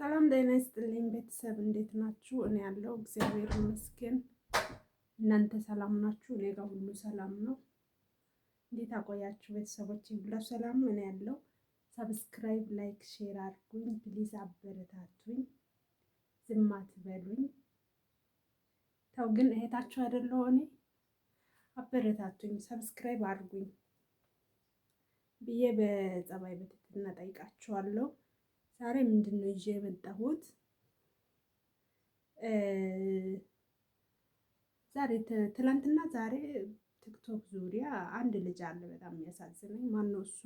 ሰላም ጤና ይስጥልኝ ቤተሰብ እንዴት ናችሁ? እኔ ያለው እግዚአብሔር ይመስገን። እናንተ ሰላም ናችሁ? እኔ ጋር ሁሉ ሰላም ነው። እንዴት አቆያችሁ ቤተሰቦች? ሁሉ ሰላም ነው? እኔ ያለው ሰብስክራይብ፣ ላይክ፣ ሼር አድርጉኝ ፕሊዝ፣ አበረታቱኝ፣ ዝም አትበሉኝ። ተው ግን እህታችሁ አይደለሁ እኔ። አበረታቱኝ፣ ሰብስክራይብ አድርጉኝ ብዬ በጸባይ በትህትና ጠይቃችኋለሁ። ዛሬ ምንድን ነው ይዤ የመጣሁት? ትላንትና ዛሬ ቲክቶክ ዙሪያ አንድ ልጅ አለ በጣም የሚያሳዝነኝ። ማነው እሱ?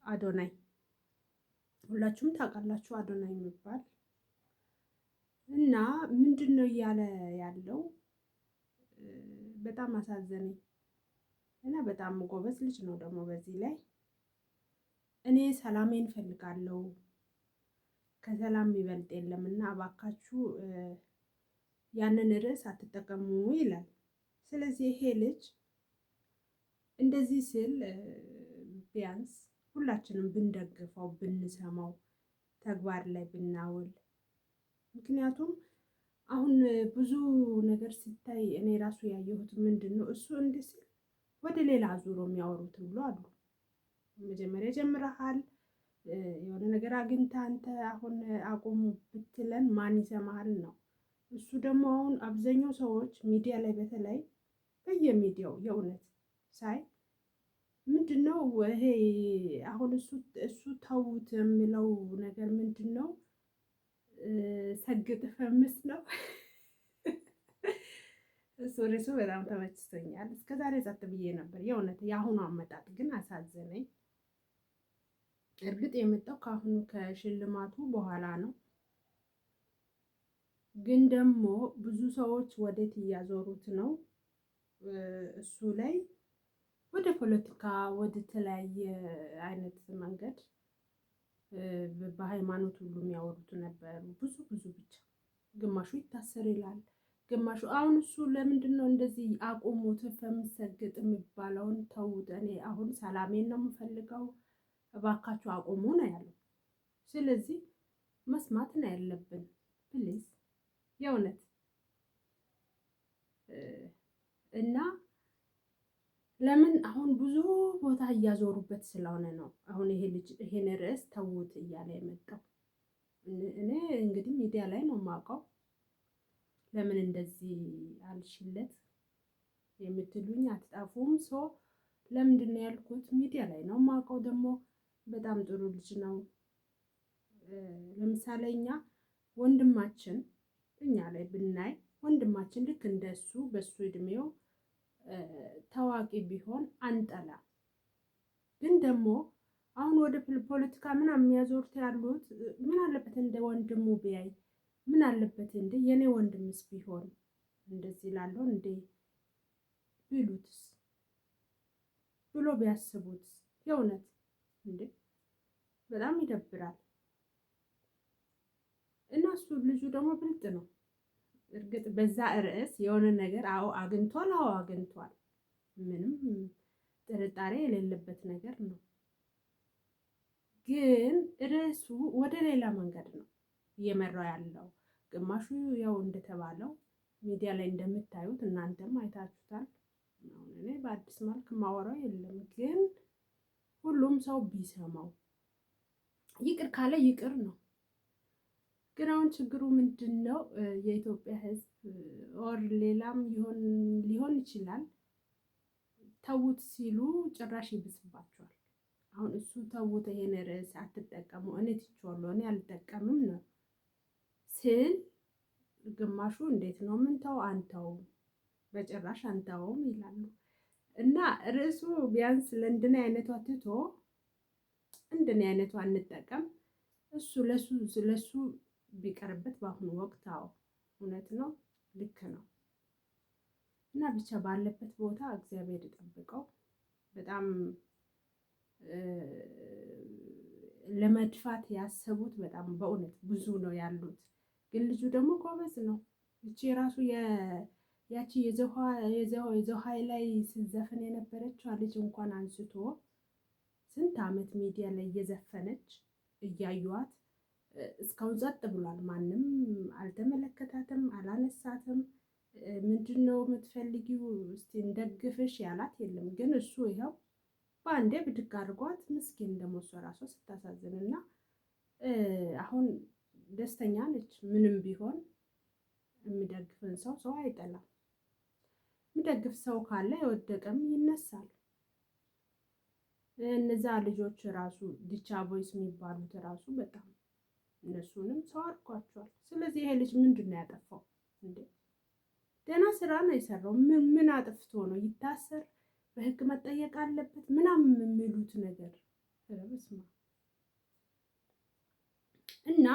አዶናይ። ሁላችሁም ታውቃላችሁ አዶናይ የሚባል እና ምንድን ነው እያለ ያለው? በጣም አሳዘነኝ እና በጣም ጎበዝ ልጅ ነው ደግሞ በዚህ ላይ እኔ ሰላሜን እፈልጋለሁ ከሰላም የሚበልጥ የለም እና እባካችሁ ያንን ርዕስ አትጠቀሙ ይላል። ስለዚህ ይሄ ልጅ እንደዚህ ሲል ቢያንስ ሁላችንም ብንደግፈው፣ ብንሰማው፣ ተግባር ላይ ብናውል። ምክንያቱም አሁን ብዙ ነገር ሲታይ እኔ ራሱ ያየሁት ምንድን ነው እሱ እንዲህ ሲል ወደ ሌላ ዙሮ የሚያወሩት ብሎ አሉ። መጀመሪያ ጀምረሃል የሆነ ነገር አግኝታ አንተ አሁን አቁሙ ብትለን ማን ይሰማሃል ነው። እሱ ደግሞ አሁን አብዛኛው ሰዎች ሚዲያ ላይ በተለይ በየሚዲያው የእውነት ሳይ ምንድነው ይሄ አሁን እሱ ተውት የሚለው ነገር ምንድነው? ሰግጥ ፈምስ ነው። እሱ ርዕሱ በጣም ተመችቶኛል። እስከዛሬ ጸጥ ብዬ ነበር የእውነት። የአሁኑ አመጣጥ ግን አሳዘነኝ። እርግጥ የመጣው ከአሁኑ ከሽልማቱ በኋላ ነው። ግን ደግሞ ብዙ ሰዎች ወዴት እያዞሩት ነው? እሱ ላይ ወደ ፖለቲካ፣ ወደ ተለያየ አይነት መንገድ በሃይማኖት ሁሉ የሚያወሩት ነበሩ። ብዙ ብቻ ግማሹ ይታሰር ይላል፣ ግማሹ አሁን እሱ ለምንድን ነው እንደዚህ አቁሙት ፈምሰግጥ የሚባለውን ተውት፣ እኔ አሁን ሰላሜን ነው የምፈልገው እባካችሁ አቁሙ ነው ያለው። ስለዚህ መስማት ነው ያለብን ፕሊዝ የእውነት እና ለምን አሁን ብዙ ቦታ እያዞሩበት ስለሆነ ነው አሁን ይሄ ልጅ ይሄን ርዕስ ተውት እያለ የመጣው። እኔ እንግዲህ ሚዲያ ላይ ነው የማውቀው። ለምን እንደዚህ አልሽለት የምትሉኝ አትጣፉም። ሶ ለምንድን ነው ያልኩት? ሚዲያ ላይ ነው የማውቀው። ደግሞ በጣም ጥሩ ልጅ ነው። ለምሳሌ ወንድማችን እኛ ላይ ብናይ ወንድማችን ልክ እንደሱ በሱ እድሜው ታዋቂ ቢሆን አንጠላ። ግን ደግሞ አሁን ወደ ፖለቲካ ምናምን የሚያዞሩት ያሉት ምን አለበት እንደ ወንድሙ ቢያይ፣ ምን አለበት እንደ የኔ ወንድምስ ቢሆን እንደዚህ ላለው እንደ ቢሉትስ ብሎ ቢያስቡት የእውነት እንዴ በጣም ይደብራል። እና እሱ ልጁ ደግሞ ብልጥ ነው። እርግጥ በዛ ርዕስ የሆነ ነገር አግኝቷል። አግኝቷል። ምንም ጥርጣሬ የሌለበት ነገር ነው። ግን ርዕሱ ወደ ሌላ መንገድ ነው እየመራው ያለው። ግማሹ ያው እንደተባለው ሚዲያ ላይ እንደምታዩት እናንተም አይታችሁታል። እኔ በአዲስ መልክ ማወራው የለም። ግን ሁሉም ሰው ቢሰማው ይቅር ካለ ይቅር ነው። ግን አሁን ችግሩ ምንድን ነው? የኢትዮጵያ ሕዝብ ኦር ሌላም ሊሆን ይችላል ተውት ሲሉ ጭራሽ ይብስባቸዋል። አሁን እሱ ተውት ይሄን ርዕስ አትጠቀሙ፣ እኔ ትቼዋለሁ፣ እኔ አልጠቀምም ነው ስል ግማሹ እንዴት ነው ምንተው አንተውም፣ በጭራሽ አንተውም ይላሉ። እና ርዕሱ ቢያንስ ለእንደኔ አይነቷ ትቶ እንደኔ አይነቷ እንጠቀም። እሱ ለሱ ቢቀርበት በአሁኑ ወቅት እውነት ነው፣ ልክ ነው። እና ብቻ ባለበት ቦታ እግዚአብሔር ይጠብቀው። በጣም ለመድፋት ያሰቡት በጣም በእውነት ብዙ ነው ያሉት። ግን ልጁ ደግሞ ጎበዝ ነው። እቺ ራሱ ያቺ የዘውሃይ ላይ ስትዘፍን የነበረችው ልጅ እንኳን አንስቶ ስንት ዓመት ሚዲያ ላይ እየዘፈነች እያዩዋት እስካሁን ጸጥ ብሏል። ማንም አልተመለከታትም፣ አላነሳትም። ምንድን ነው የምትፈልጊው እስቲ እንደግፍሽ ያላት የለም። ግን እሱ ይኸው በአንዴ ብድግ አድርጓት። ምስኪን ደግሞ እሷ ራሷ ስታሳዝን እና አሁን ደስተኛ ነች። ምንም ቢሆን የሚደግፍን ሰው ሰው አይጠላም። የሚደግፍ ሰው ካለ የወደቀም ይነሳል። እነዛ ልጆች ራሱ ዲቻ ቦይስ የሚባሉት ራሱ በጣም እነሱንም ሰው አድርጓቸዋል። ስለዚህ ይሄ ልጅ ምንድን ነው ያጠፋው እንዴ? ደህና ስራ ነው የሰራው። ምን አጥፍቶ ነው ይታሰር፣ በህግ መጠየቅ አለበት ምናምን የሚሉት ነገር በስመ አብ። እና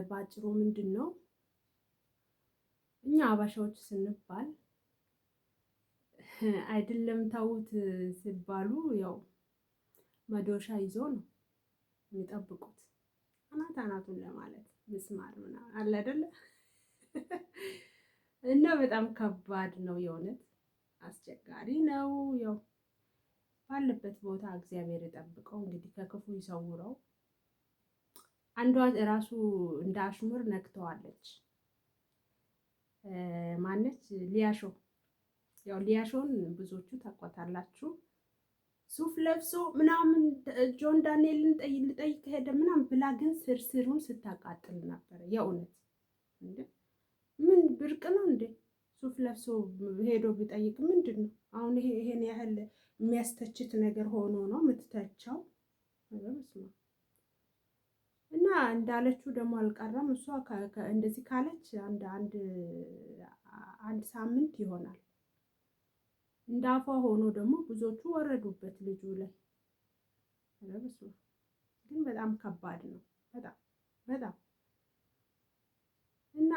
በአጭሩ ምንድን ነው እኛ አባሻዎች ስንባል አይደለም ተውት ሲባሉ ያው መዶሻ ይዞ ነው የሚጠብቁት አናት አናቱን ለማለት ምስማር ምናምን አለ አይደለ? እና በጣም ከባድ ነው የእውነት አስቸጋሪ ነው። ያው ባለበት ቦታ እግዚአብሔር ይጠብቀው እንግዲህ ከክፉ ይሰውረው። አንዷ ራሱ እንደ አሽሙር ነክተዋለች። ማነች ሊያሾ፣ ያው ሊያሾን ብዙዎቹ ታቋታላችሁ። ሱፍ ለብሶ ምናምን ጆን ዳንኤልን ልጠይቅ ሄደ ምናምን ብላ ግን ስርስሩን ስታቃጥል ነበር። የእውነት እንዴ ምን ብርቅ ነው እንዴ? ሱፍ ለብሶ ሄዶ ቢጠይቅ ምንድን ነው አሁን? ይሄን ያህል የሚያስተችት ነገር ሆኖ ነው የምትተቸው? እና እንዳለችው ደግሞ አልቀረም። እሷ እንደዚህ ካለች አንድ ሳምንት ይሆናል። እንዳፏ ሆኖ ደግሞ ብዙዎቹ ወረዱበት ልጁ ላይ። ግን በጣም ከባድ ነው በጣም በጣም እና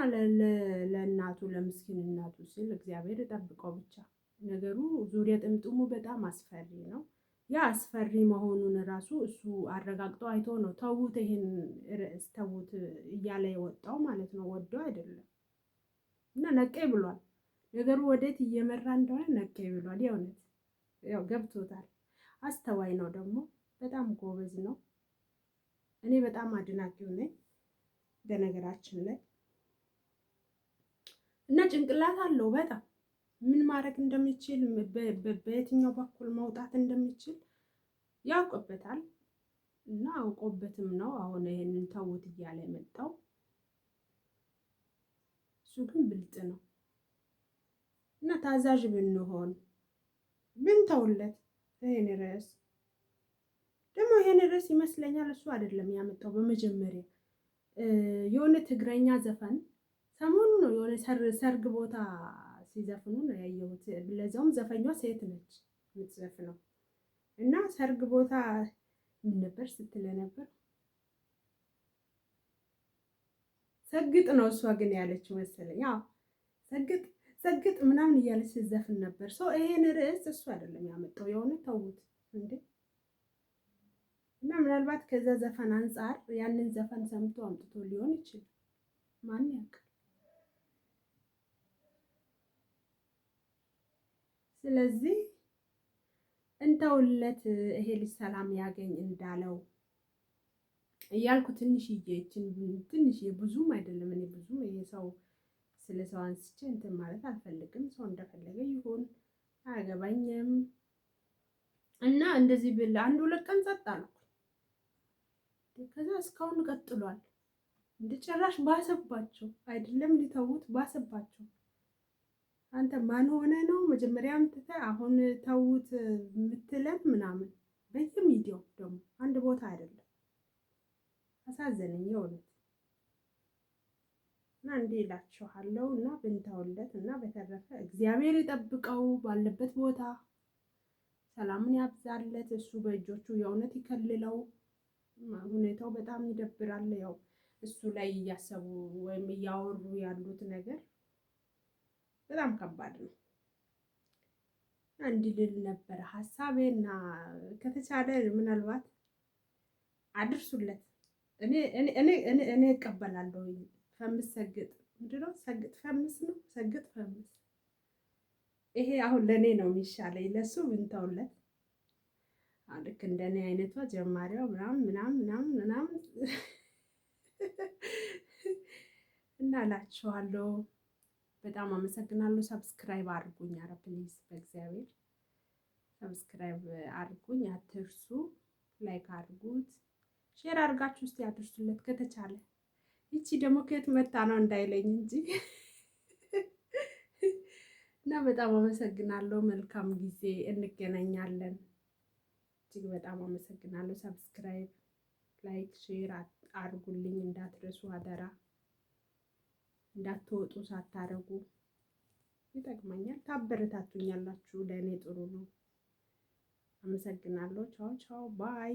ለእናቱ ለምስኪን እናቱ ሲል እግዚአብሔር ይጠብቀው ብቻ። ነገሩ ዙሪያ ጥምጥሙ በጣም አስፈሪ ነው። ያ አስፈሪ መሆኑን ራሱ እሱ አረጋግጦ አይቶ ነው ተዉት፣ ይሄን ርዕስ ተዉት እያለ የወጣው ማለት ነው። ወዶ አይደለም። እና ነቄ ብሏል። ነገሩ ወዴት እየመራ እንደሆነ ነቄ ብሏል። የእውነት ያው ገብቶታል። አስተዋይ ነው ደግሞ በጣም ጎበዝ ነው። እኔ በጣም አድናቂው ነኝ በነገራችን ላይ። እና ጭንቅላት አለው በጣም ምን ማድረግ እንደሚችል በየትኛው በኩል መውጣት እንደሚችል ያውቅበታል። እና አውቆበትም ነው አሁን ይሄንን ተውት እያለ የመጣው። እሱ ግን ብልጥ ነው። እና ታዛዥ ብንሆን ብንተውለት ይሄን ርዕስ ደግሞ ይሄን ርዕስ ይመስለኛል እሱ አይደለም ያመጣው። በመጀመሪያ የሆነ ትግረኛ ዘፈን ሰሞኑ ነው የሆነ ሰርግ ቦታ ሲዘፍኑ ነው ያየሁት። ለዛውም ዘፈኟ ሴት ነች የምትዘፍነው። እና ሰርግ ቦታ ምን ነበር ስትል ነበር? ሰግጥ ነው እሷ ግን ያለችው መሰለኝ። አዎ ሰግጥ ሰግጥ ምናምን እያለች ስትዘፍን ነበር። ሰው ይሄን ርዕስ እሱ አይደለም ያመጣው። የሆነ ተውት እንዴ። እና ምናልባት ከዛ ዘፈን አንጻር ያንን ዘፈን ሰምቶ አምጥቶ ሊሆን ይችላል። ማን ያውቃል? ስለዚህ እንተውለት፣ ይሄ ልጅ ሰላም ያገኝ እንዳለው እያልኩ ትንሽዬ ብዙም አይደለም። እኔ ብዙም ይሄ ሰው ስለ ሰው አንስቼ እንትን ማለት አልፈልግም። ሰው እንደፈለገ ይሁን አያገባኝም። እና እንደዚህ ብል አንድ ሁለት ቀን ጸጥ አልኩ። ከዛ እስካሁን ቀጥሏል። እንደ ጭራሽ ባሰባቸው አይደለም ሊተውት ባሰባቸው። አንተ ማን ሆነ ነው መጀመሪያ አምጥተህ አሁን ተውት የምትለን ምናምን። በየሚዲያው ደግሞ አንድ ቦታ አይደለም። አሳዘነኝ የእውነት። እና እንዲህ እላችኋለሁ እና ብንተውለት እና በተረፈ እግዚአብሔር ይጠብቀው ባለበት ቦታ ሰላምን ያብዛለት። እሱ በእጆቹ የእውነት ይከልለው። ሁኔታው በጣም ይደብራል። ያው እሱ ላይ እያሰቡ ወይም እያወሩ ያሉት ነገር በጣም ከባድ ነው። እንዲህ ልል ነበረ ሀሳቤና ከተቻለ ምናልባት አድርሱለት። እኔ እቀበላለሁ። ፈምስ ሰግጥ ምንድነው? ሰግጥ ፈምስ ነው። ሰግጥ ፈምስ። ይሄ አሁን ለእኔ ነው የሚሻለኝ። ለሱ ብንተውለት ልክ እንደኔ አይነቷ ጀማሪዋ ምናምን እላችኋለሁ። በጣም አመሰግናለሁ። ሰብስክራይብ አድርጉኝ። ኧረ ፕሊዝ በእግዚአብሔር ሰብስክራይብ አድርጉኝ አትርሱ። ላይክ አድርጉት፣ ሼር አድርጋችሁ እስቲ አድርሱለት ከተቻለ። ይቺ ደግሞ ከየት መታ ነው እንዳይለኝ እንጂ እና በጣም አመሰግናለሁ። መልካም ጊዜ፣ እንገናኛለን። እጅግ በጣም አመሰግናለሁ። ሰብስክራይብ፣ ላይክ፣ ሼር አድርጉልኝ እንዳትረሱ አደራ። እንዳትወጡ ሳታረጉ። ይጠቅመኛል፣ ታበረታቱኛላችሁ። ለእኔ ጥሩ ነው። አመሰግናለሁ። ቻው ቻው ባይ